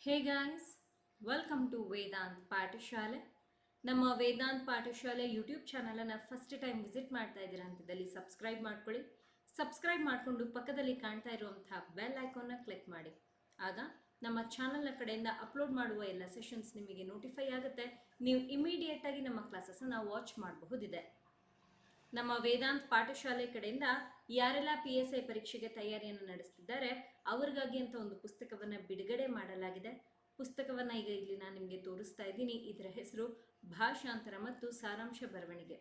Hey guys, welcome to Vedant ಪಾಠಶಾಲೆ. ನಮ್ಮ ವೇದಾಂತ್ ಪಾಠಶಾಲೆ ಯೂಟ್ಯೂಬ್ ಚಾನಲನ್ನು ಫಸ್ಟ್ ಟೈಮ್ ವಿಸಿಟ್ ಮಾಡ್ತಾ ಇದ್ದೀರಾ ಅಂತಿದ್ದಲ್ಲಿ ಸಬ್ಸ್ಕ್ರೈಬ್ ಮಾಡ್ಕೊಳ್ಳಿ. ಸಬ್ಸ್ಕ್ರೈಬ್ ಮಾಡಿಕೊಂಡು ಪಕ್ಕದಲ್ಲಿ ಕಾಣ್ತಾ ಇರುವಂಥ ಬೆಲ್ ಐಕಾನ್ನ ಕ್ಲಿಕ್ ಮಾಡಿ. ಆಗ ನಮ್ಮ ಚಾನಲ್ನ ಕಡೆಯಿಂದ ಅಪ್ಲೋಡ್ ಮಾಡುವ ಎಲ್ಲ ಸೆಷನ್ಸ್ ನಿಮಗೆ ನೋಟಿಫೈ ಆಗುತ್ತೆ. ನೀವು ಇಮಿಡಿಯೇಟಾಗಿ ನಮ್ಮ ಕ್ಲಾಸಸ್ಸನ್ನು ವಾಚ್ ಮಾಡಬಹುದಿದೆ. ನಮ್ಮ ವೇದಾಂತ್ ಪಾಠಶಾಲೆ ಕಡೆಯಿಂದ ಯಾರೆಲ್ಲ PSI ಪರೀಕ್ಷೆಗೆ ತಯಾರಿಯನ್ನು ನಡೆಸ್ತಿದ್ದಾರೆ ಅವ್ರಿಗಾಗಿ ಅಂತ ಒಂದು ಪುಸ್ತಕವನ್ನು ಬಿಡುಗಡೆ ಮಾಡಲಾಗಿದೆ. ಪುಸ್ತಕವನ್ನು ಈಗ ಇಲ್ಲಿ ನಾನು ನಿಮಗೆ ತೋರಿಸ್ತಾ ಇದ್ದೀನಿ. ಇದರ ಹೆಸರು ಭಾಷಾಂತರ ಮತ್ತು ಸಾರಾಂಶ ಬರವಣಿಗೆ.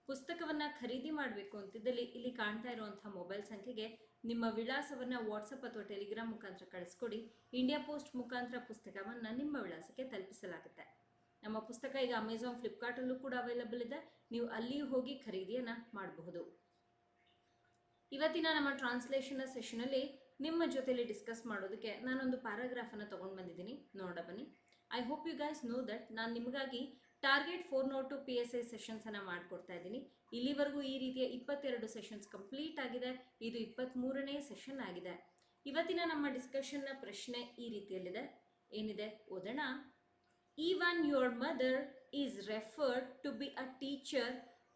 ಪುಸ್ತಕವನ್ನು ಖರೀದಿ ಮಾಡಬೇಕು ಅಂತಿದ್ದಲ್ಲಿ ಇಲ್ಲಿ ಕಾಣ್ತಾ ಇರುವಂಥ ಮೊಬೈಲ್ ಸಂಖ್ಯೆಗೆ ನಿಮ್ಮ ವಿಳಾಸವನ್ನು ವಾಟ್ಸಪ್ ಅಥವಾ ಟೆಲಿಗ್ರಾಮ್ ಮುಖಾಂತರ ಕಳಿಸ್ಕೊಡಿ. ಇಂಡಿಯಾ ಪೋಸ್ಟ್ ಮುಖಾಂತರ ಪುಸ್ತಕವನ್ನು ನಿಮ್ಮ ವಿಳಾಸಕ್ಕೆ ತಲುಪಿಸಲಾಗುತ್ತೆ. ನಮ್ಮ ಪುಸ್ತಕ ಈಗ ಅಮೆಝಾನ್, ಫ್ಲಿಪ್ಕಾರ್ಟಲ್ಲೂ ಕೂಡ ಅವೈಲಬಲ್ ಇದೆ. ನೀವು ಅಲ್ಲಿಯೂ ಹೋಗಿ ಖರೀದಿಯನ್ನು ಮಾಡಬಹುದು. ಇವತ್ತಿನ ನಮ್ಮ ಟ್ರಾನ್ಸ್ಲೇಷನ್ ಸೆಷನಲ್ಲಿ ನಿಮ್ಮ ಜೊತೆಲಿ ಡಿಸ್ಕಸ್ ಮಾಡೋದಕ್ಕೆ ನಾನೊಂದು ಪ್ಯಾರಾಗ್ರಾಫನ್ನು ತೊಗೊಂಡು ಬಂದಿದ್ದೀನಿ. ನೋಡ ಬನ್ನಿ. I hope you guys know that ನಾನು ನಿಮಗಾಗಿ ಟಾರ್ಗೆಟ್ 402 PSI ಸೆಷನ್ಸನ್ನು ಮಾಡಿಕೊಡ್ತಾ ಇದ್ದೀನಿ. ಇಲ್ಲಿವರೆಗೂ ಈ ರೀತಿಯ 22 ಸೆಷನ್ಸ್ ಕಂಪ್ಲೀಟ್ ಆಗಿದೆ. ಇದು 23ನೇ ಸೆಷನ್ ಆಗಿದೆ. ಇವತ್ತಿನ ನಮ್ಮ ಡಿಸ್ಕಷನ್ನ ಪ್ರಶ್ನೆ ಈ ರೀತಿಯಲ್ಲಿದೆ. ಏನಿದೆ ಓದೋಣ. Even your mother is referred to be a teacher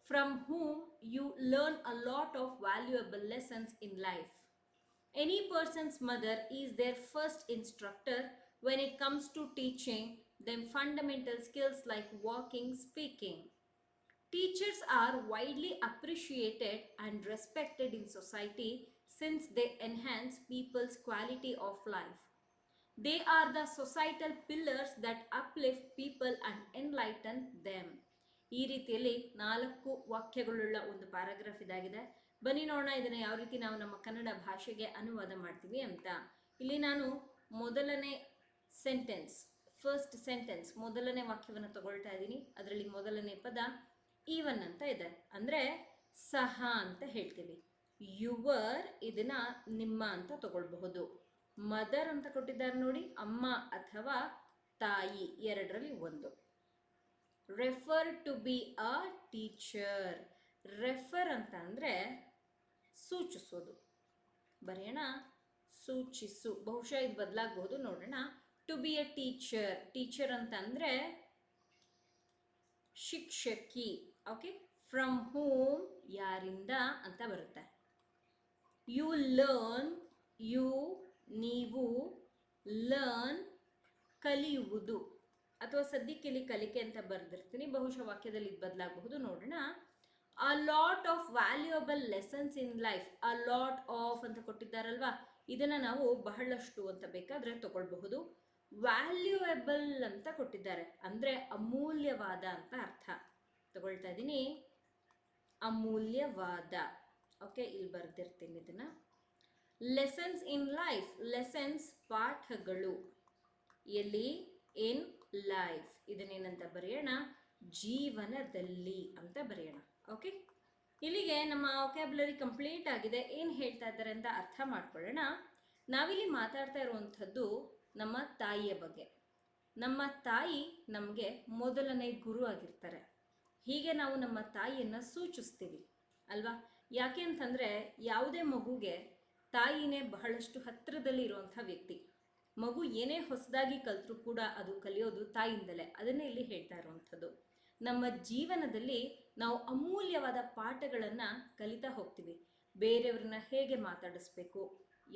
from whom you learn a lot of valuable lessons in life. Any person's mother is their first instructor when it comes to teaching them fundamental skills like walking, speaking. Teachers are widely appreciated and respected in society since they enhance people's quality of life. They are the societal pillars that uplift people and enlighten them. ಈ ರೀತಿಯಲ್ಲಿ 4 ವಾಕ್ಯಗಳುಳ್ಳ ಒಂದು paragraph ಇದಾಗಿದೆ. ಬನ್ನಿ ನೋಡೋಣ ಇದನ್ನು ಯಾವ ರೀತಿ ನಾವು ನಮ್ಮ ಕನ್ನಡ ಭಾಷೆಗೆ ಅನುವಾದ ಮಾಡ್ತೀವಿ ಅಂತ. ಇಲ್ಲಿ ನಾನು ಮೊದಲನೇ ಸೆಂಟೆನ್ಸ್, ಫಸ್ಟ್ ಸೆಂಟೆನ್ಸ್, ಮೊದಲನೇ ವಾಕ್ಯವನ್ನು ತಗೊಳ್ತಾ ಇದ್ದೀನಿ. ಅದರಲ್ಲಿ ಮೊದಲನೇ ಪದ ಈವನ್ ಅಂತ ಇದೆ, ಅಂದರೆ ಸಹ ಅಂತ ಹೇಳ್ತೀವಿ. ಯುವರ್ ಇದನ್ನು ನಿಮ್ಮ ಅಂತ ತಗೊಳ್ಬಹುದು. ಮದರ್ ಅಂತ ಕೊಟ್ಟಿದ್ದಾರೆ ನೋಡಿ, ಅಮ್ಮ ಅಥವಾ ತಾಯಿ, ಎರಡರಲ್ಲಿ ಒಂದು. Refer to be a teacher. Refer ಅಂತ ಅಂದರೆ ಸೂಚಿಸೋದು. ಬರೆಯೋಣ, ಸೂಚಿಸು. ಬಹುಶಃ ಇದು ಬದಲಾಗಬಹುದು, ನೋಡೋಣ. To be a teacher, teacher ಅಂತ ಅಂದರೆ ಶಿಕ್ಷಕಿ. ಓಕೆ, ಫ್ರಮ್ ಹೂಮ್ ಯಾರಿಂದ ಅಂತ ಬರುತ್ತೆ. ಯು ಲರ್ನ್, ಯು ನೀವು, ಲರ್ನ್ ಕಲಿಯುವುದು, ಅಥವಾ ಸದ್ಯಕ್ಕೆ ಇಲ್ಲಿ ಕಲಿಕೆ ಅಂತ ಬರೆದಿರ್ತೀನಿ. ಬಹುಶಃ ವಾಕ್ಯದಲ್ಲಿ ಇದು ಬದಲಾಗಬಹುದು, ನೋಡೋಣ. ಅ lot of valuable lessons in life. A lot of ಅಂತ ಕೊಟ್ಟಿದ್ದಾರಲ್ವಾ, ಇದನ್ನು ನಾವು ಬಹಳಷ್ಟು ಅಂತ ಬೇಕಾದರೆ ತಗೊಳ್ಬಹುದು. ವ್ಯಾಲ್ಯೂಯಬಲ್ ಅಂತ ಕೊಟ್ಟಿದ್ದಾರೆ, ಅಂದರೆ ಅಮೂಲ್ಯವಾದ ಅಂತ ಅರ್ಥ. ತಗೊಳ್ತಾ ಇದ್ದೀನಿ, ಅಮೂಲ್ಯವಾದ. ಓಕೆ, ಇಲ್ಲಿ ಬರೆದಿರ್ತೀನಿ ಇದನ್ನು. ಲೆಸನ್ಸ್ ಇನ್ ಲೈಫ್, ಲೆಸನ್ಸ್ ಪಾಠಗಳು. ಎಲ್ಲಿ? In life. ಇದನ್ನೇನಂತ ಬರೆಯೋಣ? ಜೀವನದಲ್ಲಿ ಅಂತ ಬರೆಯೋಣ. ಓಕೆ, ಇಲ್ಲಿಗೆ ನಮ್ಮ ವೊಕ್ಯಾಬ್ಯುಲರಿ ಕಂಪ್ಲೀಟ್ ಆಗಿದೆ. ಏನು ಹೇಳ್ತಾ ಇದ್ದಾರೆ ಅಂತ ಅರ್ಥ ಮಾಡ್ಕೊಳ್ಳೋಣ. ನಾವಿಲ್ಲಿ ಮಾತಾಡ್ತಾ ಇರುವಂಥದ್ದು ನಮ್ಮ ತಾಯಿಯ ಬಗ್ಗೆ. ನಮ್ಮ ತಾಯಿ ನಮಗೆ ಮೊದಲನೇ ಗುರು ಆಗಿರ್ತಾರೆ. ಹೀಗೆ ನಾವು ನಮ್ಮ ತಾಯಿಯನ್ನು ಸೂಚಿಸ್ತೀವಿ ಅಲ್ವಾ? ಯಾಕೆ ಅಂತಂದರೆ ಯಾವುದೇ ಮಗುಗೆ ತಾಯಿನೇ ಬಹಳಷ್ಟು ಹತ್ತಿರದಲ್ಲಿ ಇರುವಂಥ ವ್ಯಕ್ತಿ. ಮಗು ಏನೇ ಹೊಸದಾಗಿ ಕಲಿತರೂ ಕೂಡ ಅದು ಕಲಿಯೋದು ತಾಯಿಯಿಂದಲೇ. ಅದನ್ನೇ ಇಲ್ಲಿ ಹೇಳ್ತಾ ಇರುವಂಥದ್ದು. ನಮ್ಮ ಜೀವನದಲ್ಲಿ ನಾವು ಅಮೂಲ್ಯವಾದ ಪಾಠಗಳನ್ನು ಕಲಿತಾ ಹೋಗ್ತೀವಿ. ಬೇರೆಯವ್ರನ್ನ ಹೇಗೆ ಮಾತಾಡಿಸ್ಬೇಕು,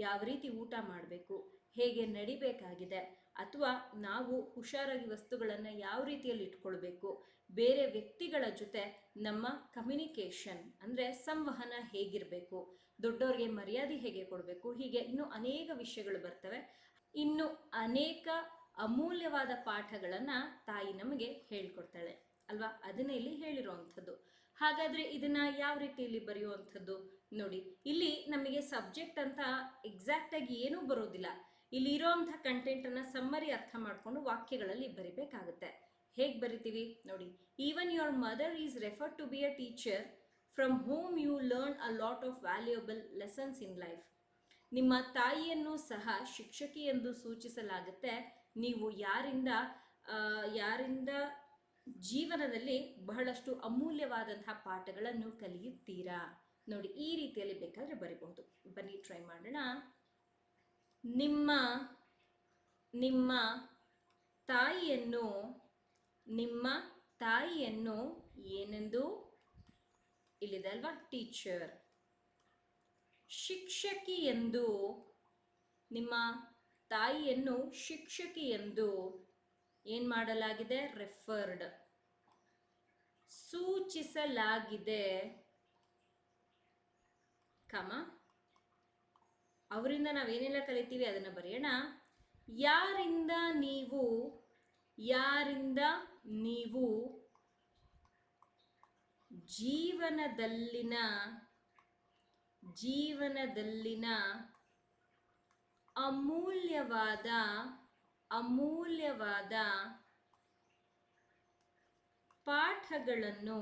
ಯಾವ ರೀತಿ ಊಟ ಮಾಡಬೇಕು, ಹೇಗೆ ನಡಿಬೇಕಾಗಿದೆ, ಅಥವಾ ನಾವು ಹುಷಾರಾಗಿ ವಸ್ತುಗಳನ್ನು ಯಾವ ರೀತಿಯಲ್ಲಿ ಇಟ್ಕೊಳ್ಬೇಕು, ಬೇರೆ ವ್ಯಕ್ತಿಗಳ ಜೊತೆ ನಮ್ಮ ಕಮ್ಯುನಿಕೇಷನ್ ಅಂದರೆ ಸಂವಹನ ಹೇಗಿರಬೇಕು, ದೊಡ್ಡವ್ರಿಗೆ ಮರ್ಯಾದೆ ಹೇಗೆ ಕೊಡಬೇಕು, ಹೀಗೆ ಇನ್ನೂ ಅನೇಕ ವಿಷಯಗಳು ಬರ್ತವೆ. ಇನ್ನು ಅನೇಕ ಅಮೂಲ್ಯವಾದ ಪಾಠಗಳನ್ನು ತಾಯಿ ನಮಗೆ ಹೇಳ್ಕೊಡ್ತಾಳೆ ಅಲ್ವಾ? ಅದನ್ನೇ ಇಲ್ಲಿ ಹೇಳಿರುವಂಥದ್ದು. ಹಾಗಾದರೆ ಇದನ್ನು ಯಾವ ರೀತಿಯಲ್ಲಿ ಬರೆಯುವಂಥದ್ದು ನೋಡಿ. ಇಲ್ಲಿ ನಮಗೆ ಸಬ್ಜೆಕ್ಟ್ ಅಂತ ಎಕ್ಸಾಕ್ಟಾಗಿ ಏನೂ ಬರೋದಿಲ್ಲ. ಇಲ್ಲಿ ಇರೋವಂಥ ಕಂಟೆಂಟನ್ನು ಸಮ್ಮರಿ ಅರ್ಥ ಮಾಡಿಕೊಂಡು ವಾಕ್ಯಗಳಲ್ಲಿ ಬರಿಬೇಕಾಗುತ್ತೆ. ಹೇಗೆ ಬರಿತೀವಿ ನೋಡಿ. Even your mother is referred to be a teacher from home you learn a lot of valuable lessons in life. ನಿಮ್ಮ ತಾಯಿಯನ್ನು ಸಹ ಶಿಕ್ಷಕಿ ಎಂದು ಸೂಚಿಸಲಾಗುತ್ತೆ. ನೀವು ಯಾರಿಂದ ಜೀವನದಲ್ಲಿ ಬಹಳಷ್ಟು ಅಮೂಲ್ಯವಾದಂತಹ ಪಾಠಗಳನ್ನು ಕಲಿಯುತ್ತೀರಾ ನೋಡಿ. ಈ ರೀತಿಯಲ್ಲಿ ಬೇಕಾದರೆ ಬರಿಬಹುದು. ಬನ್ನಿ ಟ್ರೈ ಮಾಡೋಣ. ನಿಮ್ಮ ನಿಮ್ಮ ತಾಯಿಯನ್ನು ನಿಮ್ಮ ತಾಯಿಯನ್ನು ಏನೆಂದು, ಇಲ್ಲಿದೆ ಅಲ್ವಾ ಟೀಚರ್. ಶಿಕ್ಷಕಿ ಎಂದು, ನಿಮ್ಮ ತಾಯಿಯನ್ನು ಶಿಕ್ಷಕಿ ಎಂದು ಏನು ಮಾಡಲಾಗಿದೆ, ರೆಫರ್ಡ್, ಸೂಚಿಸಲಾಗಿದೆ, ಕಮ ಅವರಿಂದ ನಾವೇನೆಲ್ಲ ಕಲಿತೀವಿ ಅದನ್ನು ಬರೆಯೋಣ. ಯಾರಿಂದ ನೀವು ಜೀವನದಲ್ಲಿನ ಅಮೂಲ್ಯವಾದ ಪಾಠಗಳನ್ನು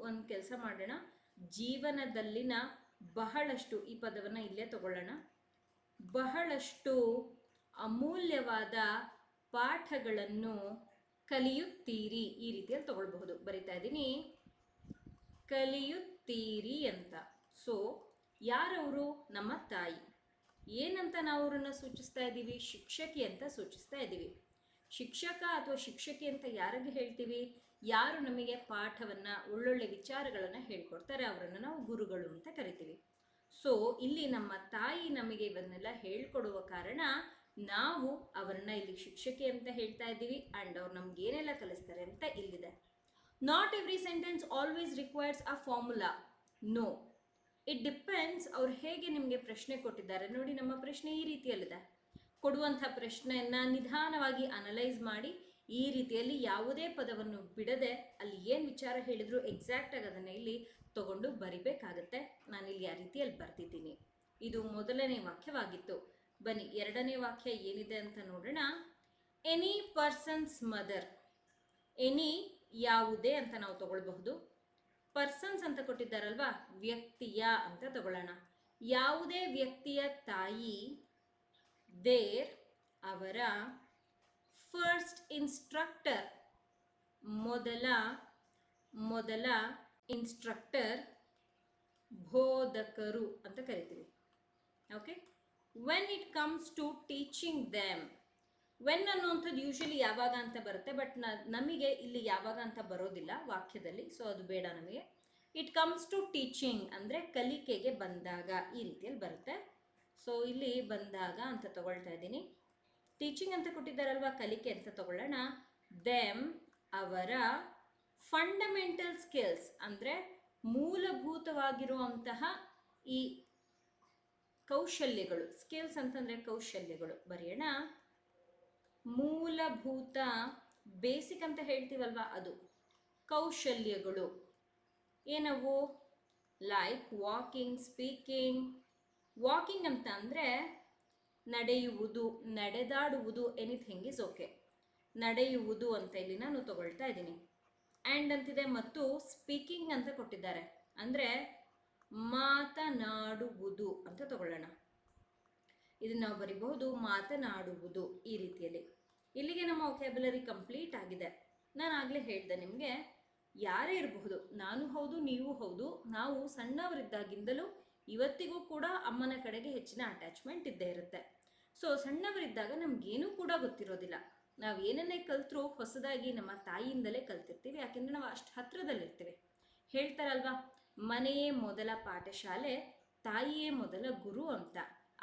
ಒಂದು ಕೆಲಸ ಮಾಡೋಣ, ಜೀವನದಲ್ಲಿನ ಬಹಳಷ್ಟು, ಈ ಪದವನ್ನು ಇಲ್ಲೇ ತಗೊಳ್ಳೋಣ, ಬಹಳಷ್ಟು ಅಮೂಲ್ಯವಾದ ಪಾಠಗಳನ್ನು ಕಲಿಯುತ್ತೀರಿ, ಈ ರೀತಿಯಲ್ಲಿ ತಗೊಳ್ಬಹುದು. ಬರಿತಾ ಇದ್ದೀನಿ, ಕಲಿಯುತ್ತೀರಿ ಅಂತ. ಸೊ ಯಾರವರು, ನಮ್ಮ ತಾಯಿ. ಏನಂತ ನಾವು ಅವರನ್ನು ಸೂಚಿಸ್ತಾ ಇದ್ದೀವಿ, ಶಿಕ್ಷಕಿ ಅಂತ ಸೂಚಿಸ್ತಾ ಇದ್ದೀವಿ. ಶಿಕ್ಷಕ ಅಥವಾ ಶಿಕ್ಷಕಿ ಅಂತ ಯಾರಿಗೆ ಹೇಳ್ತೀವಿ, ಯಾರು ನಮಗೆ ಪಾಠವನ್ನು, ಒಳ್ಳೊಳ್ಳೆ ವಿಚಾರಗಳನ್ನು ಹೇಳ್ಕೊಡ್ತಾರೆ ಅವರನ್ನು ನಾವು ಗುರುಗಳು ಅಂತ ಕರಿತೀವಿ. ಸೊ ಇಲ್ಲಿ ನಮ್ಮ ತಾಯಿ ನಮಗೆ ಇವನ್ನೆಲ್ಲ ಹೇಳ್ಕೊಡುವ ಕಾರಣ ನಾವು ಅವರನ್ನ ಇಲ್ಲಿ ಶಿಕ್ಷಕಿ ಅಂತ ಹೇಳ್ತಾ ಇದ್ದೀವಿ. ಆ್ಯಂಡ್ ಅವ್ರು ನಮ್ಗೆ ಏನೆಲ್ಲ ಕಲಿಸ್ತಾರೆ ಅಂತ ಇಲ್ಲಿದೆ. Not every sentence always requires a formula, no, it depends. ಅವ್ರು ಹೇಗೆ ನಿಮಗೆ ಪ್ರಶ್ನೆ ಕೊಟ್ಟಿದ್ದಾರೆ ನೋಡಿ. ನಮ್ಮ ಪ್ರಶ್ನೆ ಈ ರೀತಿಯಲ್ಲಿದೆ. ಕೊಡುವಂಥ ಪ್ರಶ್ನೆಯನ್ನು ನಿಧಾನವಾಗಿ ಅನಲೈಸ್ ಮಾಡಿ ಈ ರೀತಿಯಲ್ಲಿ ಯಾವುದೇ ಪದವನ್ನು ಬಿಡದೆ ಅಲ್ಲಿ ಏನು ವಿಚಾರ ಹೇಳಿದ್ರು ಎಕ್ಸಾಕ್ಟಾಗಿ ಅದನ್ನು ಇಲ್ಲಿ ತಗೊಂಡು ಬರಿಬೇಕಾಗತ್ತೆ. ನಾನಿಲ್ಲಿ ಆ ರೀತಿಯಲ್ಲಿ ಬರ್ತಿದ್ದೀನಿ. ಇದು ಮೊದಲನೇ ವಾಕ್ಯವಾಗಿತ್ತು. ಬನ್ನಿ ಎರಡನೇ ವಾಕ್ಯ ಏನಿದೆ ಅಂತ ನೋಡೋಣ. ಎನಿ ಪರ್ಸನ್ಸ್ ಮದರ್, ಎನಿ ಯಾವುದೇ ಅಂತ ನಾವು ತಗೊಳ್ಬಹುದು. ಪರ್ಸನ್ಸ್ ಅಂತ ಕೊಟ್ಟಿದ್ದಾರಲ್ವಾ, ವ್ಯಕ್ತಿಯ ಅಂತ ತಗೊಳ್ಳೋಣ. ಯಾವುದೇ ವ್ಯಕ್ತಿಯ ತಾಯಿ, ದೇರ್ ಅವರ ಫಸ್ಟ್ ಇನ್ಸ್ಟ್ರಕ್ಟರ್, ಮೊದಲ ಇನ್ಸ್ಟ್ರಕ್ಟರ್, ಬೋಧಕರು ಅಂತ ಕರಿತೀವಿ. Okay. When it comes to teaching them, when ಅನ್ನುವಂಥದ್ದು ಯೂಶಲಿ ಯಾವಾಗ ಅಂತ ಬರುತ್ತೆ, ಬಟ್ ನಮಗೆ ಇಲ್ಲಿ ಯಾವಾಗ ಅಂತ ಬರೋದಿಲ್ಲ ವಾಕ್ಯದಲ್ಲಿ, ಸೊ ಅದು ಬೇಡ ನಮಗೆ. ಇಟ್ ಕಮ್ಸ್ ಟು ಟೀಚಿಂಗ್ ಅಂದರೆ ಕಲಿಕೆಗೆ ಬಂದಾಗ ಈ ರೀತಿಯಲ್ಲಿ ಬರುತ್ತೆ. ಸೊ ಇಲ್ಲಿ ಬಂದಾಗ ಅಂತ ತಗೊಳ್ತಾ ಇದ್ದೀನಿ. ಟೀಚಿಂಗ್ ಅಂತ ಕೊಟ್ಟಿದ್ದಾರಲ್ವಾ, ಕಲಿಕೆ ಅಂತ ತಗೊಳ್ಳೋಣ. ದೆಮ್ ಅವರ ಫಂಡಮೆಂಟಲ್ ಸ್ಕಿಲ್ಸ್ ಅಂದರೆ ಮೂಲಭೂತವಾಗಿರುವಂತಹ ಈ ಕೌಶಲ್ಯಗಳು, ಸ್ಕಿಲ್ಸ್ ಅಂತಂದರೆ ಕೌಶಲ್ಯಗಳು ಬರೆಯೋಣ. ಮೂಲಭೂತ, ಬೇಸಿಕ್ ಅಂತ ಹೇಳ್ತೀವಲ್ವಾ ಅದು, ಕೌಶಲ್ಯಗಳು ಏನವು, ಲೈಕ್ ವಾಕಿಂಗ್, ಸ್ಪೀಕಿಂಗ್. ವಾಕಿಂಗ್ ಅಂತ ಅಂದರೆ ನಡೆಯುವುದು, ನಡೆದಾಡುವುದು, ಎನಿಥಿಂಗ್ ಇಸ್ ಓಕೆ. ನಡೆಯುವುದು ಅಂತ ಇಲ್ಲಿ ನಾನು ತಗೊಳ್ತಾ ಇದ್ದೀನಿ. ಆ್ಯಂಡ್ ಅಂತಿದೆ, ಮತ್ತು ಸ್ಪೀಕಿಂಗ್ ಅಂತ ಕೊಟ್ಟಿದ್ದಾರೆ ಅಂದರೆ ಮಾತನಾಡುವುದು ಅಂತ ತಗೊಳ್ಳೋಣ. ಇದನ್ನು ನಾವು ಬರಿಬಹುದು, ಮಾತನಾಡುವುದು ಈ ರೀತಿಯಲ್ಲಿ. ಇಲ್ಲಿಗೆ ನಮ್ಮ ವೊಕ್ಯಾಬ್ಯುಲರಿ ಕಂಪ್ಲೀಟ್ ಆಗಿದೆ. ನಾನು ಆಗಲೇ ಹೇಳಿದೆ ನಿಮಗೆ, ಯಾರೇ ಇರಬಹುದು, ನಾನು ಹೌದು ನೀವು ಹೌದು, ನಾವು ಸಣ್ಣವರಿದ್ದಾಗಿಂದಲೂ ಇವತ್ತಿಗೂ ಕೂಡ ಅಮ್ಮನ ಕಡೆಗೆ ಹೆಚ್ಚಿನ ಅಟ್ಯಾಚ್ಮೆಂಟ್ ಇದ್ದೇ ಇರುತ್ತೆ. ಸೊ ಸಣ್ಣವರಿದ್ದಾಗ ನಮಗೇನೂ ಕೂಡ ಗೊತ್ತಿರೋದಿಲ್ಲ. ನಾವು ಏನನ್ನೇ ಕಲ್ತರೂ ಹೊಸದಾಗಿ ನಮ್ಮ ತಾಯಿಯಿಂದಲೇ ಕಲ್ತಿರ್ತೀವಿ, ಯಾಕೆಂದರೆ ನಾವು ಅಷ್ಟು ಹತ್ತಿರದಲ್ಲಿರ್ತೀವಿ. ಹೇಳ್ತಾರಲ್ವಾ, ಮನೆಯೇ ಮೊದಲ ಪಾಠಶಾಲೆ, ತಾಯಿಯೇ ಮೊದಲ ಗುರು ಅಂತ.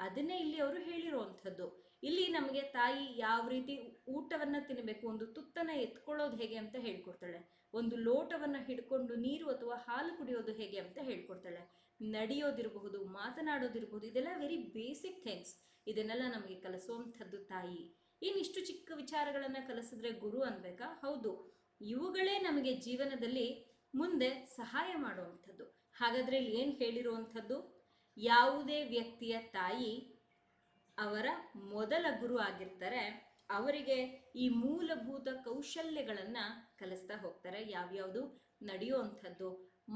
ಅದನ್ನೇ ಇಲ್ಲಿ ಅವರು ಹೇಳಿರುವಂಥದ್ದು. ಇಲ್ಲಿ ನಮಗೆ ತಾಯಿ ಯಾವ ರೀತಿ ಊಟವನ್ನು ತಿನ್ನಬೇಕು, ಒಂದು ತುತ್ತನ್ನು ಎತ್ಕೊಳ್ಳೋದು ಹೇಗೆ ಅಂತ ಹೇಳ್ಕೊಡ್ತಾಳೆ, ಒಂದು ಲೋಟವನ್ನು ಹಿಡ್ಕೊಂಡು ನೀರು ಅಥವಾ ಹಾಲು ಕುಡಿಯೋದು ಹೇಗೆ ಅಂತ ಹೇಳ್ಕೊಡ್ತಾಳೆ, ನಡೆಯೋದಿರಬಹುದು, ಮಾತನಾಡೋದಿರಬಹುದು, ಇದೆಲ್ಲ ವೆರಿ ಬೇಸಿಕ್ ಥಿಂಗ್ಸ್. ಇದನ್ನೆಲ್ಲ ನಮಗೆ ಕಲಿಸುವಂಥದ್ದು ತಾಯಿ. ಇನ್ನಿಷ್ಟು ಚಿಕ್ಕ ವಿಚಾರಗಳನ್ನು ಕಲಿಸಿದ್ರೆ ಗುರು ಅನ್ಬೇಕಾ? ಹೌದು, ಇವುಗಳೇ ನಮಗೆ ಜೀವನದಲ್ಲಿ ಮುಂದೆ ಸಹಾಯ ಮಾಡುವಂಥದ್ದು. ಹಾಗಾದರೆ ಇಲ್ಲಿ ಏನು ಹೇಳಿರುವಂಥದ್ದು, ಯಾವುದೇ ವ್ಯಕ್ತಿಯ ತಾಯಿ ಅವರ ಮೊದಲ ಗುರು ಆಗಿರ್ತಾರೆ. ಅವರಿಗೆ ಈ ಮೂಲಭೂತ ಕೌಶಲ್ಯಗಳನ್ನು ಕಲಿಸ್ತಾ ಹೋಗ್ತಾರೆ. ಯಾವ್ಯಾವುದು, ನಡೆಯುವಂಥದ್ದು,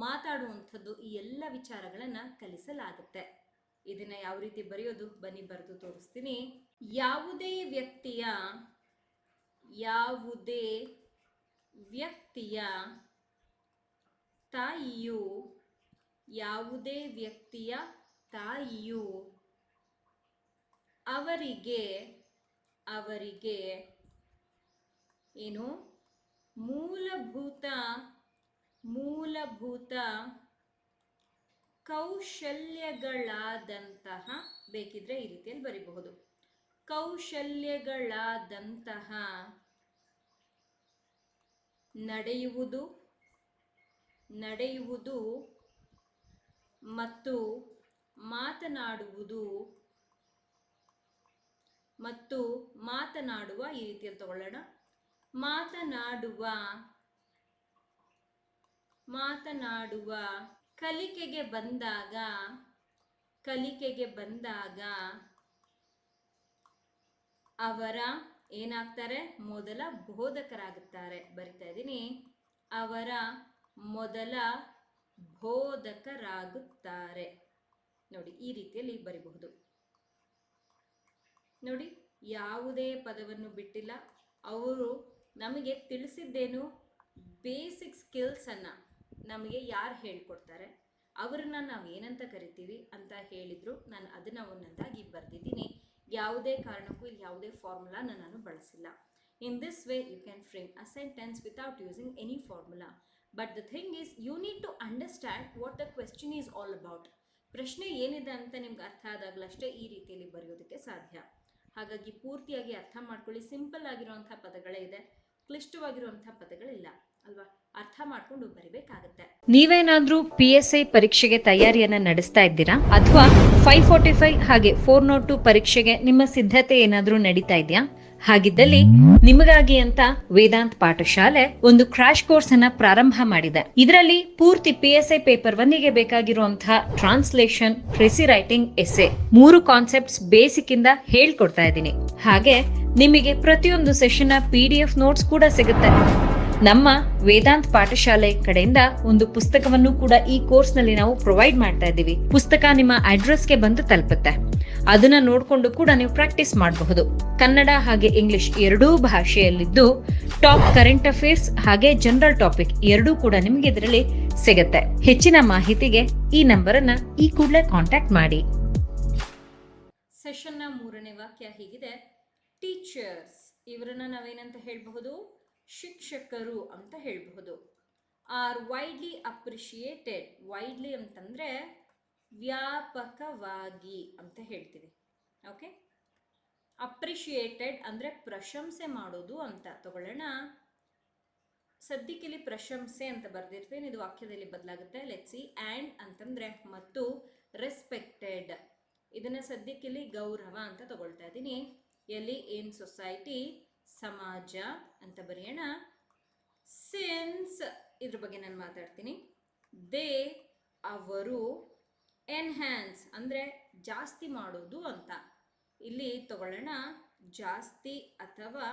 ಮಾತಾಡುವಂಥದ್ದು, ಈ ಎಲ್ಲ ವಿಚಾರಗಳನ್ನು ಕಲಿಸಲಾಗುತ್ತೆ. ಇದನ್ನು ಯಾವ ರೀತಿ ಬರೆಯೋದು, ಬನ್ನಿ ಬರೆದು ತೋರಿಸ್ತೀನಿ. ಯಾವುದೇ ವ್ಯಕ್ತಿಯ ತಾಯಿಯು ಅವರಿಗೆ ಏನು ಮೂಲಭೂತ ಕೌಶಲ್ಯಗಳಾದಂತಹ, ಬೇಕಿದ್ರೆ ಈ ರೀತಿಯಲ್ಲಿ ಬರೀಬಹುದು, ಕೌಶಲ್ಯಗಳಾದಂತಹ ನಡೆಯುವುದು ಮತ್ತು ಮಾತನಾಡುವ ಈ ರೀತಿಯಲ್ಲಿ ತಗೊಳ್ಳೋಣ. ಮಾತನಾಡುವ ಕಲಿಕೆಗೆ ಬಂದಾಗ ಅವರ ಏನಾಗ್ತಾರೆ? ಮೊದಲ ಬೋಧಕರಾಗುತ್ತಾರೆ. ಬರಿತಾ ಇದ್ದೀನಿ, ಅವರ ಮೊದಲ ಬೋಧಕರಾಗುತ್ತಾರೆ. ನೋಡಿ, ಈ ರೀತಿಯಲ್ಲಿ ಬರಿಬಹುದು. ನೋಡಿ, ಯಾವುದೇ ಪದವನ್ನು ಬಿಟ್ಟಿಲ್ಲ. ಅವರು ನಮಗೆ ತಿಳಿಸಿದ್ದೇನು? ಬೇಸಿಕ್ ಸ್ಕಿಲ್ಸ್ ಅನ್ನ ನಮಗೆ ಯಾರು ಹೇಳ್ಕೊಡ್ತಾರೆ, ಅವ್ರನ್ನ ನಾವು ಏನಂತ ಕರಿತೀವಿ ಅಂತ ಹೇಳಿದ್ರು. ನಾನು ಅದನ್ನ ಒಂದೊಂದಾಗಿ ಬರ್ದಿದ್ದೀನಿ. ಯಾವುದೇ ಕಾರಣಕ್ಕೂ ಇಲ್ಲಿ ಯಾವುದೇ ಫಾರ್ಮುಲಾನ ನಾನು ಬಳಸಿಲ್ಲ. In this way you can frame a sentence without using any formula. But the thing is, you need to understand what the question is all about. ಪ್ರಶ್ನೆ ಏನಿದೆ ಅಂತ ನಿಮ್ಗೆ ಅರ್ಥ ಆದಾಗಲಷ್ಟೇ ಈ ರೀತಿಯಲ್ಲಿ ಬರೆಯೋದಕ್ಕೆ ಸಾಧ್ಯ. ಹಾಗಾಗಿ ಪೂರ್ತಿಯಾಗಿ ಅರ್ಥ ಮಾಡ್ಕೊಳ್ಳಿ. ಸಿಂಪಲ್ ಆಗಿರುವಂತಹ ಪದಗಳೇ ಇದೆ, ಕ್ಲಿಷ್ಟವಾಗಿರುವಂತಹ ಪದಗಳಿಲ್ಲ ಅಲ್ವಾ? ಅರ್ಥ ಮಾಡ್ಕೊಂಡು ಬರಿಬೇಕಾಗತ್ತೆ. ನೀವೇನಾದ್ರೂ PSI ಪರೀಕ್ಷೆಗೆ ತಯಾರಿಯನ್ನ ನಡೆಸ್ತಾ ಇದ್ದೀರಾ, ಅಥವಾ 545 ಹಾಗೆ 402 ಪರೀಕ್ಷೆಗೆ ನಿಮ್ಮ ಸಿದ್ಧತೆ ಏನಾದ್ರೂ ನಡೀತಾ ಇದೆಯಾ? ಹಾಗಿದ್ದಲ್ಲಿ ನಿಮಗಾಗಿ ಅಂತ ವೇದಾಂತ್ ಪಾಠಶಾಲೆ ಒಂದು ಕ್ರಾಶ್ ಕೋರ್ಸ್ ಅನ್ನ ಪ್ರಾರಂಭ ಮಾಡಿದೆ. ಇದರಲ್ಲಿ ಪೂರ್ತಿ PSI ಪೇಪರ್ 1ಗೆ ಬೇಕಾಗಿರುವಂತಹ translation, precis writing, essay 3 concepts basic ಇಂದ ಹೇಳ್ಕೊಡ್ತಾ ಇದ್ದೀನಿ. ಹಾಗೆ ನಿಮಗೆ ಪ್ರತಿಯೊಂದು ಸೆಷನ್ PDF ನೋಟ್ಸ್ ಕೂಡ ಸಿಗುತ್ತೆ. ನಮ್ಮ ವೇದಾಂತ್ ಪಾಠಶಾಲೆ ಕಡೆಯಿಂದ ಒಂದು ಪುಸ್ತಕವನ್ನು ಕೂಡ ಈ ಕೋರ್ಸ್ ನಲ್ಲಿ ನಾವು ಪ್ರೊವೈಡ್ ಮಾಡ್ತಾ ಇದ್ದೀವಿ. ಪುಸ್ತಕ ನಿಮ್ಮ ಅಡ್ರೆಸ್ಗೆ ಬಂದು ತಲುಪುತ್ತೆ. ಅದನ್ನ ನೋಡ್ಕೊಂಡು ಕೂಡ ನೀವು ಪ್ರಾಕ್ಟೀಸ್ ಮಾಡಬಹುದು. ಕನ್ನಡ ಹಾಗೆ ಇಂಗ್ಲಿಷ್ ಎರಡೂ ಭಾಷೆಯಲ್ಲಿದ್ದು ಟಾಪ್ ಕರೆಂಟ್ ಅಫೇರ್ಸ್ ಹಾಗೆ ಜನರಲ್ ಟಾಪಿಕ್ ಎರಡೂ ಕೂಡ ನಿಮಗೆ ಇದರಲ್ಲಿ ಸಿಗುತ್ತೆ. ಹೆಚ್ಚಿನ ಮಾಹಿತಿಗೆ ಈ ನಂಬರ್ ಅನ್ನ ಈ ಕೂಡಲೇ ಕಾಂಟ್ಯಾಕ್ಟ್ ಮಾಡಿ. ಸೆಷನ್ನ 3ನೇ ವಾಕ್ಯ ಹೀಗಿದೆ: ಟೀಚರ್ಸ್, ಇವರನ್ನ ನಾವೇನಂತ ಹೇಳಬಹುದು? ಶಿಕ್ಷಕರು ಅಂತ ಹೇಳಬಹುದು. R widely appreciated. ವೈಡ್ಲಿ ಅಂತಂದ್ರೆ ವ್ಯಾಪಕವಾಗಿ ಅಂತ ಹೇಳ್ತೀವಿ. ಓಕೆ, ಅಪ್ರಿಷಿಯೇಟೆಡ್ ಅಂದ್ರೆ ಪ್ರಶಂಸೆ ಮಾಡೋದು ಅಂತ ತಗೊಳ್ಳೋಣ. ಸದ್ಯಕ್ಕಿಲ್ಲಿ ಪ್ರಶಂಸೆ ಅಂತ ಬರ್ದಿರ್ತೀನಿ, ಇದು ವಾಕ್ಯದಲ್ಲಿ ಬದಲಾಗುತ್ತೆ. Let's see. ಆ್ಯಂಡ್ ಅಂತಂದ್ರೆ ಮತ್ತು, ರೆಸ್ಪೆಕ್ಟೆಡ್ ಇದನ್ನ ಸದ್ಯಕ್ಕಿಲ್ಲಿ ಗೌರವ ಅಂತ ತಗೊಳ್ತಾ ಇದ್ದೀನಿ. ಎಲ್ಲಿ? ಇನ್ ಸೊಸೈಟಿ, ಸಮಾಜ ಅಂತ ಬರೆಯೋಣ. ಸಿನ್ಸ್ ಇದ್ರ ಬಗ್ಗೆ ನಾನು ಮಾತಾಡ್ತೀನಿ. ದೇ ಅವರು, ಎನ್ಹ್ಯಾನ್ಸ್ ಅಂದ್ರೆ ಜಾಸ್ತಿ ಮಾಡೋದು ಅಂತ. ಇಲ್ಲಿ ತಗೊಳ್ಳೋಣ ಜಾಸ್ತಿ ಅಥವಾ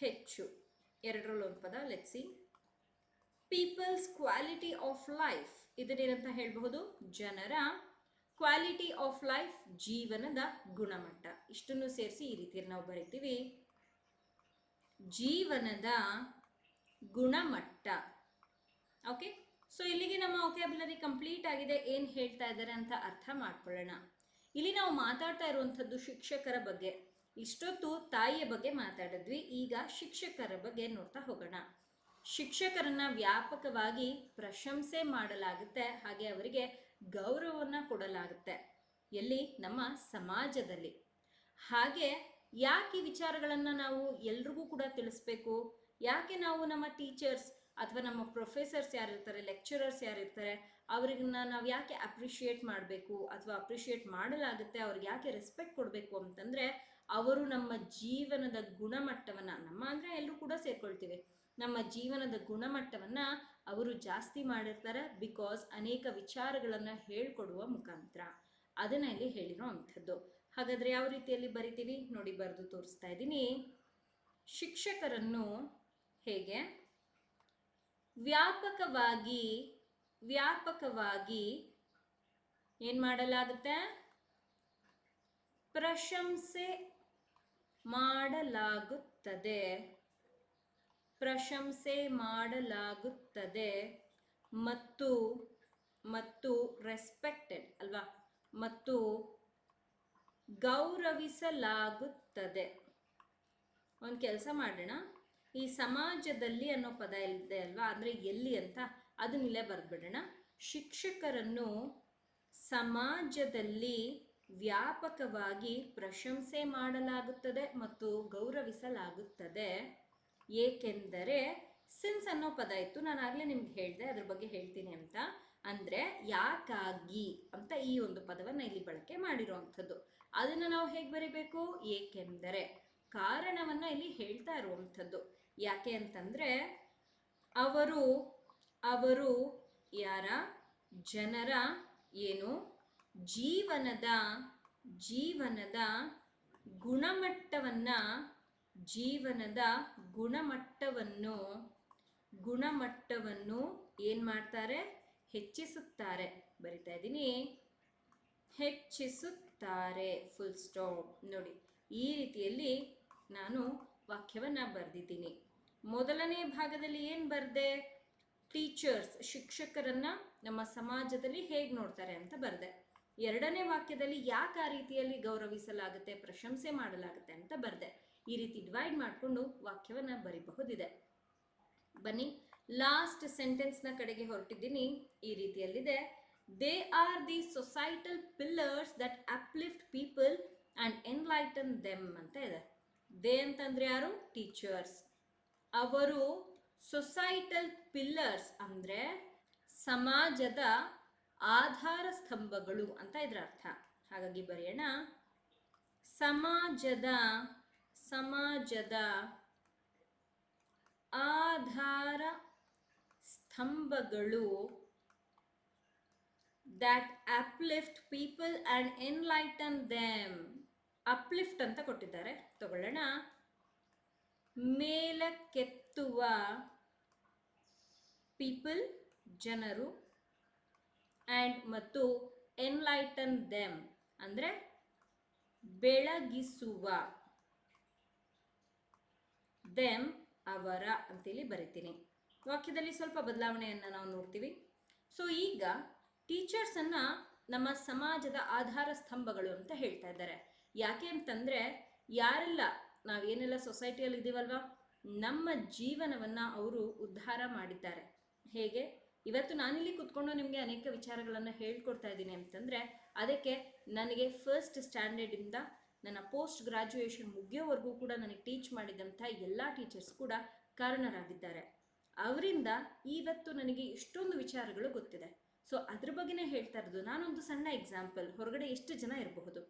ಹೆಚ್ಚು, ಎರಡರಲ್ಲಿ ಒಂದು ಪದ. Let's see. People's quality of life, ಇದನ್ನೇನಂತ ಹೇಳಬಹುದು? ಜನರ ಕ್ವಾಲಿಟಿ ಆಫ್ ಲೈಫ್, ಜೀವನದ ಗುಣಮಟ್ಟ. ಇಷ್ಟನ್ನು ಸೇರಿಸಿ ಈ ರೀತಿಯಲ್ಲಿ ನಾವು ಬರೀತೀವಿ, ಜೀವನದ ಗುಣಮಟ್ಟ. ಓಕೆ, ಸೊ ಇಲ್ಲಿಗೆ ನಮ್ಮ ವೊಕ್ಯಾಬ್ಯುಲರಿ ಕಂಪ್ಲೀಟ್ ಆಗಿದೆ. ಏನು ಹೇಳ್ತಾ ಇದ್ದಾರೆ ಅಂತ ಅರ್ಥ ಮಾಡ್ಕೊಳ್ಳೋಣ. ಇಲ್ಲಿ ನಾವು ಮಾತಾಡ್ತಾ ಇರುವಂಥದ್ದು ಶಿಕ್ಷಕರ ಬಗ್ಗೆ. ಇಷ್ಟೊತ್ತು ತಾಯಿಯ ಬಗ್ಗೆ ಮಾತಾಡಿದ್ವಿ, ಈಗ ಶಿಕ್ಷಕರ ಬಗ್ಗೆ ನೋಡ್ತಾ ಹೋಗೋಣ. ಶಿಕ್ಷಕರನ್ನ ವ್ಯಾಪಕವಾಗಿ ಪ್ರಶಂಸೆ ಮಾಡಲಾಗುತ್ತೆ, ಹಾಗೆ ಅವರಿಗೆ ಗೌರವವನ್ನು ಕೊಡಲಾಗುತ್ತೆ. ಎಲ್ಲಿ? ನಮ್ಮ ಸಮಾಜದಲ್ಲಿ. ಹಾಗೆ ಯಾಕೆ ಈ ವಿಚಾರಗಳನ್ನು ನಾವು ಎಲ್ರಿಗೂ ಕೂಡ ತಿಳಿಸ್ಬೇಕು? ಯಾಕೆ ನಾವು ನಮ್ಮ ಟೀಚರ್ಸ್ ಅಥವಾ ನಮ್ಮ ಪ್ರೊಫೆಸರ್ಸ್ ಯಾರಿರ್ತಾರೆ, ಲೆಕ್ಚರರ್ಸ್ ಯಾರಿರ್ತಾರೆ, ಅವ್ರನ್ನ ನಾವು ಯಾಕೆ ಅಪ್ರಿಷಿಯೇಟ್ ಮಾಡಬೇಕು ಅಥವಾ ಅಪ್ರಿಷಿಯೇಟ್ ಮಾಡಲಾಗುತ್ತೆ, ಅವ್ರಿಗೆ ಯಾಕೆ ರೆಸ್ಪೆಕ್ಟ್ ಕೊಡಬೇಕು ಅಂತಂದರೆ, ಅವರು ನಮ್ಮ ಜೀವನದ ಗುಣಮಟ್ಟವನ್ನು, ನಮ್ಮ ಅಂದರೆ ಎಲ್ಲರೂ ಕೂಡ ಸೇರ್ಕೊಳ್ತೀವಿ, ನಮ್ಮ ಜೀವನದ ಗುಣಮಟ್ಟವನ್ನು ಅವರು ಜಾಸ್ತಿ ಮಾಡಿರ್ತಾರೆ. ಬಿಕಾಸ್ ಅನೇಕ ವಿಚಾರಗಳನ್ನು ಹೇಳ್ಕೊಡುವ ಮುಖಾಂತರ. ಅದನ್ನ ಇಲ್ಲಿ ಹೇಳಿರೋ ಅಂಥದ್ದು. ಹಾಗಾದ್ರೆ ಯಾವ ರೀತಿಯಲ್ಲಿ ಬರಿತೀವಿ ನೋಡಿ, ಬರೆದು ತೋರಿಸ್ತಾ ಇದ್ದೀನಿ. ಶಿಕ್ಷಕರನ್ನು ಹೇಗೆ ವ್ಯಾಪಕವಾಗಿ ಏನ್ ಮಾಡಲಾಗುತ್ತೆ? ಪ್ರಶಂಸೆ ಮಾಡಲಾಗುತ್ತದೆ ಮತ್ತು ರೆಸ್ಪೆಕ್ಟೆಡ್ ಅಲ್ವಾ, ಮತ್ತು ಗೌರವಿಸಲಾಗುತ್ತದೆ. ಒಂದು ಕೆಲಸ ಮಾಡೋಣ, ಈ ಸಮಾಜದಲ್ಲಿ ಅನ್ನೋ ಪದ ಇದೆ ಅಲ್ವಾ, ಅಂದರೆ ಎಲ್ಲಿ ಅಂತ ಅದನ್ನಿಲ್ಲೇ ಬರೆದ್ಬಿಡೋಣ. ಶಿಕ್ಷಕರನ್ನು ಸಮಾಜದಲ್ಲಿ ವ್ಯಾಪಕವಾಗಿ ಪ್ರಶಂಸೆ ಮಾಡಲಾಗುತ್ತದೆ ಮತ್ತು ಗೌರವಿಸಲಾಗುತ್ತದೆ. ಏಕೆಂದರೆ ಸಿನ್ಸ್ ಅನ್ನೋ ಪದ ಇತ್ತು, ನಾನು ಆಗಲೇ ನಿಮ್ಗೆ ಹೇಳಿದೆ, ಅದ್ರ ಬಗ್ಗೆ ಹೇಳ್ತೀನಿ ಅಂತ. ಅಂದರೆ ಯಾಕಾಗಿ ಅಂತ ಈ ಒಂದು ಪದವನ್ನು ಇಲ್ಲಿ ಬಳಕೆ ಮಾಡಿರುವಂಥದ್ದು. ಅದನ್ನು ನಾವು ಹೇಗೆ ಬರಿಬೇಕು? ಏಕೆಂದರೆ, ಕಾರಣವನ್ನು ಇಲ್ಲಿ ಹೇಳ್ತಾ ಇರುವಂಥದ್ದು. ಯಾಕೆ ಅಂತಂದರೆ ಅವರು ಯಾರ ಜನರ ಏನು ಜೀವನದ ಗುಣಮಟ್ಟವನ್ನು ಏನು ಮಾಡ್ತಾರೆ? ಹೆಚ್ಚಿಸುತ್ತಾರೆ. ಬರಿತಾ ಇದ್ದೀನಿ, ಹೆಚ್ಚಿಸುತ್ತಾರೆ, ಫುಲ್ ಸ್ಟಾಪ್. ನೋಡಿ, ಈ ರೀತಿಯಲ್ಲಿ ನಾನು ವಾಕ್ಯವನ್ನು ಬರೆದಿದ್ದೀನಿ. ಮೊದಲನೇ ಭಾಗದಲ್ಲಿ ಏನು ಬರೆದೆ? ಟೀಚರ್ಸ್, ಶಿಕ್ಷಕರನ್ನ ನಮ್ಮ ಸಮಾಜದಲ್ಲಿ ಹೇಗೆ ನೋಡ್ತಾರೆ ಅಂತ ಬರೆದೆ. ಎರಡನೇ ವಾಕ್ಯದಲ್ಲಿ ಯಾಕೆ ಆ ರೀತಿಯಲ್ಲಿ ಗೌರವಿಸಲಾಗುತ್ತೆ, ಪ್ರಶಂಸೆ ಮಾಡಲಾಗುತ್ತೆ ಅಂತ ಬರೆದೆ. ಈ ರೀತಿ ಡಿವೈಡ್ ಮಾಡಿಕೊಂಡು ವಾಕ್ಯವನ್ನು ಬರಿಬಹುದಿದೆ. ಬನ್ನಿ, ಲಾಸ್ಟ್ ಸೆಂಟೆನ್ಸ್ನ ಕಡೆಗೆ ಹೊರಟಿದ್ದೀನಿ. ಈ ರೀತಿಯಲ್ಲಿದೆ, they are the societal pillars that uplift people and enlighten them ಅಂತ ಇದೆ. ದೇ ಅಂತಂದ್ರೆ ಯಾರು? ಟೀಚರ್ಸ್. ಅವರು ಸೊಸೈಟಲ್ ಪಿಲ್ಲರ್ಸ್ ಅಂದರೆ ಸಮಾಜದ ಆಧಾರ ಸ್ತಂಭಗಳು ಅಂತ ಇದರ ಅರ್ಥ. ಹಾಗಾಗಿ ಬರೆಯೋಣ, ಸಮಾಜದ ಆಧಾರ ಸ್ತಂಭಗಳು that uplift people and enlighten them. Uplift ಅಂತ ಕೊಟ್ಟಿದ್ದಾರೆ, ತಗೊಳ್ಳೋಣ. ಮೇಲಕ್ಕೆತ್ತುವ, ಪೀಪಲ್ ಜನರು, ಆ್ಯಂಡ್ ಮತ್ತು ಎನ್ಲೈಟನ್ ದೆಮ್ ಅಂದರೆ ಬೆಳಗಿಸುವ, ದೆಮ್ ಅವರ ಅಂತೇಳಿ ಬರಿತೀನಿ. ವಾಕ್ಯದಲ್ಲಿ ಸ್ವಲ್ಪ ಬದಲಾವಣೆಯನ್ನು ನಾವು ನೋಡ್ತೀವಿ. ಸೊ ಈಗ ಟೀಚರ್ಸನ್ನು ನಮ್ಮ ಸಮಾಜದ ಆಧಾರ ಸ್ತಂಭಗಳು ಅಂತ ಹೇಳ್ತಾ ಇದ್ದಾರೆ. ಯಾಕೆ ಅಂತಂದರೆ ಯಾರೆಲ್ಲ ನಾವೇನೆಲ್ಲ ಸೊಸೈಟಿಯಲ್ಲಿ ಇದ್ದೀವಲ್ವ, ನಮ್ಮ ಜೀವನವನ್ನು ಅವರು ಉದ್ಧಾರ ಮಾಡಿದ್ದಾರೆ. ಹೇಗೆ? ಇವತ್ತು ನಾನಿಲ್ಲಿ ಕೂತ್ಕೊಂಡು ನಿಮಗೆ ಅನೇಕ ವಿಚಾರಗಳನ್ನು ಹೇಳ್ಕೊಡ್ತಾ ಇದ್ದೀನಿ ಅಂತಂದರೆ ಅದಕ್ಕೆ ನನಗೆ ಫಸ್ಟ್ ಸ್ಟ್ಯಾಂಡರ್ಡಿಂದ ನನ್ನ ಪೋಸ್ಟ್ ಗ್ರಾಜ್ಯುಯೇಷನ್ ಮುಗಿಯೋವರೆಗೂ ಕೂಡ ನನಗೆ ಟೀಚ್ ಮಾಡಿದಂಥ ಎಲ್ಲ ಟೀಚರ್ಸ್ ಕೂಡ ಕಾರಣರಾಗಿದ್ದಾರೆ. ಅವರಿಂದ ಇವತ್ತು ನನಗೆ ಎಷ್ಟೊಂದು ವಿಚಾರಗಳು ಗೊತ್ತಿದೆ. ಸೊ ಅದ್ರ ಬಗ್ಗೆನೇ ಹೇಳ್ತಾ ಇರೋದು. ನಾನೊಂದು ಸಣ್ಣ ಎಕ್ಸಾಂಪಲ್. ಹೊರಗಡೆ ಎಷ್ಟು ಜನ ಇರಬಹುದು,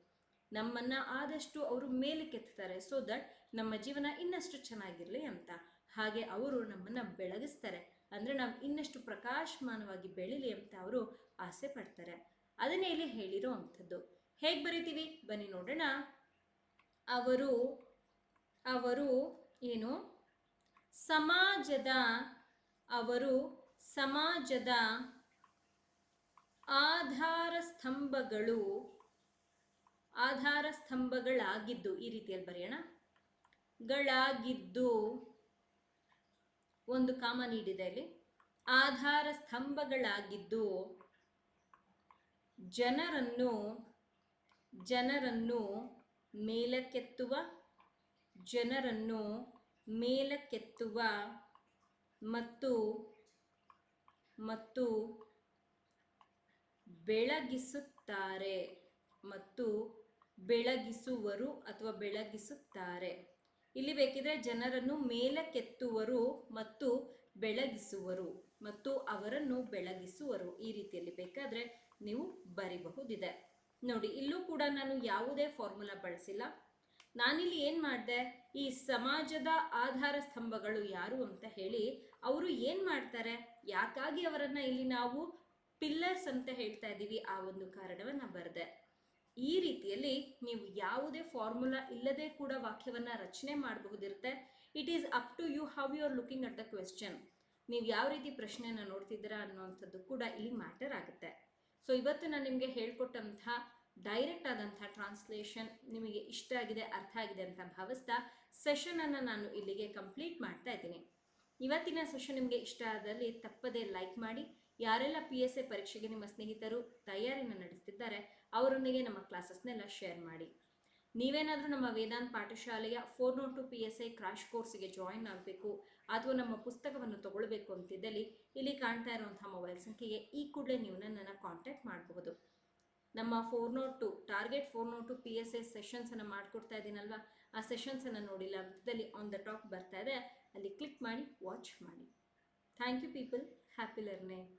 ನಮ್ಮನ್ನು ಆದಷ್ಟು ಅವರು ಮೇಲಕ್ಕೆತ್ತಾರೆ, ಸೊ ದಟ್ ನಮ್ಮ ಜೀವನ ಇನ್ನಷ್ಟು ಚೆನ್ನಾಗಿರಲಿ ಅಂತ. ಹಾಗೆ ಅವರು ನಮ್ಮನ್ನು ಬೆಳಗಿಸ್ತಾರೆ, ಅಂದರೆ ನಾವು ಇನ್ನಷ್ಟು ಪ್ರಕಾಶಮಾನವಾಗಿ ಬೆಳೀಲಿ ಅಂತ ಅವರು ಆಸೆ ಪಡ್ತಾರೆ. ಅದನ್ನೇ ಇಲ್ಲಿ ಹೇಳಿರೋ ಅಂಥದ್ದು. ಹೇಗೆ ಬರಿತೀವಿ ಬನ್ನಿ ನೋಡೋಣ. ಅವರು ಏನು ಸಮಾಜದ ಆಧಾರ ಸ್ತಂಭಗಳಾಗಿದ್ದು, ಈ ರೀತಿಯಲ್ಲಿ ಬರೆಯೋಣ, ಗಳಾಗಿದ್ದು, ಒಂದು ಕಾಮ ನೀಡಿದೆ ಇಲ್ಲಿ, ಆಧಾರ ಸ್ತಂಭಗಳಾಗಿದ್ದು ಜನರನ್ನು ಮೇಲಕ್ಕೆತ್ತುವ ಮತ್ತು ಬೆಳಗಿಸುತ್ತಾರೆ ಮತ್ತು ಬೆಳಗಿಸುವರು ಅಥವಾ ಬೆಳಗಿಸುತ್ತಾರೆ. ಇಲ್ಲಿ ಬೇಕಿದ್ರೆ ಜನರನ್ನು ಮೇಲಕ್ಕೆತ್ತುವರು ಮತ್ತು ಬೆಳಗಿಸುವರು ಮತ್ತು ಅವರನ್ನು ಬೆಳಗಿಸುವರು, ಈ ರೀತಿಯಲ್ಲಿ ಬೇಕಾದರೆ ನೀವು ಬರಿಬಹುದಿದೆ. ನೋಡಿ, ಇಲ್ಲೂ ಕೂಡ ನಾನು ಯಾವುದೇ ಫಾರ್ಮುಲಾ ಬಳಸಿಲ್ಲ. ನಾನಿಲ್ಲಿ ಏನು ಮಾಡಿದೆ, ಈ ಸಮಾಜದ ಆಧಾರ ಸ್ತಂಭಗಳು ಯಾರು ಅಂತ ಹೇಳಿ ಅವರು ಏನು ಮಾಡ್ತಾರೆ, ಯಾಕಾಗಿ ಅವರನ್ನು ಇಲ್ಲಿ ನಾವು ಪಿಲ್ಲರ್ಸ್ ಅಂತ ಹೇಳ್ತಾ ಇದ್ದೀವಿ, ಆ ಒಂದು ಕಾರಣವನ್ನು ಬರೆದೆ. ಈ ರೀತಿಯಲ್ಲಿ ನೀವು ಯಾವುದೇ ಫಾರ್ಮುಲಾ ಇಲ್ಲದೆ ಕೂಡ ವಾಕ್ಯವನ್ನು ರಚನೆ ಮಾಡಬಹುದಿರುತ್ತೆ. It is up to you how you are looking at the question. ನೀವು ಯಾವ ರೀತಿ ಪ್ರಶ್ನೆಯನ್ನು ನೋಡ್ತಿದ್ದೀರಾ ಅನ್ನೋವಂಥದ್ದು ಕೂಡ ಇಲ್ಲಿ ಮ್ಯಾಟರ್ ಆಗುತ್ತೆ. ಸೊ ಇವತ್ತು ನಾನು ನಿಮಗೆ ಹೇಳ್ಕೊಟ್ಟಂಥ ಡೈರೆಕ್ಟ್ ಆದಂಥ ಟ್ರಾನ್ಸ್ಲೇಷನ್ ನಿಮಗೆ ಇಷ್ಟ ಆಗಿದೆ, ಅರ್ಥ ಆಗಿದೆ ಅಂತ ಭಾವಿಸ್ತಾ ಸೆಷನನ್ನು ನಾನು ಇಲ್ಲಿಗೆ ಕಂಪ್ಲೀಟ್ ಮಾಡ್ತಾ ಇದ್ದೀನಿ. ಇವತ್ತಿನ ಸೆಷನ್ ನಿಮಗೆ ಇಷ್ಟ ಆದಲ್ಲಿ ತಪ್ಪದೇ ಲೈಕ್ ಮಾಡಿ. ಯಾರೆಲ್ಲ PSI ಪರೀಕ್ಷೆಗೆ ನಿಮ್ಮ ಸ್ನೇಹಿತರು ತಯಾರಿಯನ್ನು ನಡೆಸ್ತಿದ್ದಾರೆ ಅವರೊಂದಿಗೆ ನಮ್ಮ ಕ್ಲಾಸಸ್ನೆಲ್ಲ ಶೇರ್ ಮಾಡಿ. ನೀವೇನಾದರೂ ನಮ್ಮ ವೇದಾಂತ್ ಪಾಠಶಾಲೆಯ 402 PSI ಕ್ರಾಶ್ ಕೋರ್ಸ್ಗೆ ಜಾಯಿನ್ ಆಗಬೇಕು ಅಥವಾ ನಮ್ಮ ಪುಸ್ತಕವನ್ನು ತಗೊಳ್ಬೇಕು ಅಂತಿದ್ದಲ್ಲಿ ಇಲ್ಲಿ ಕಾಣ್ತಾ ಇರುವಂತಹ ಮೊಬೈಲ್ ಸಂಖ್ಯೆಗೆ ಈ ಕೂಡಲೇ ನೀವು ನನ್ನನ್ನು ಕಾಂಟ್ಯಾಕ್ಟ್ ಮಾಡಬಹುದು. ನಮ್ಮ 402 ಟಾರ್ಗೆಟ್ 402 PSI ಸೆಷನ್ಸನ್ನು ಮಾಡಿಕೊಡ್ತಾ ಇದ್ದೀನಲ್ವಾ, ಆ ಸೆಷನ್ಸನ್ನು ನೋಡಿಲ್ಲ ಅಂತಿದ್ದಲ್ಲಿ ಆನ್ ದ ಟಾಪ್ ಬರ್ತಾ ಇದೆ, ಅಲ್ಲಿ ಕ್ಲಿಕ್ ಮಾಡಿ ವಾಚ್ ಮಾಡಿ. Thank you people, happy learning.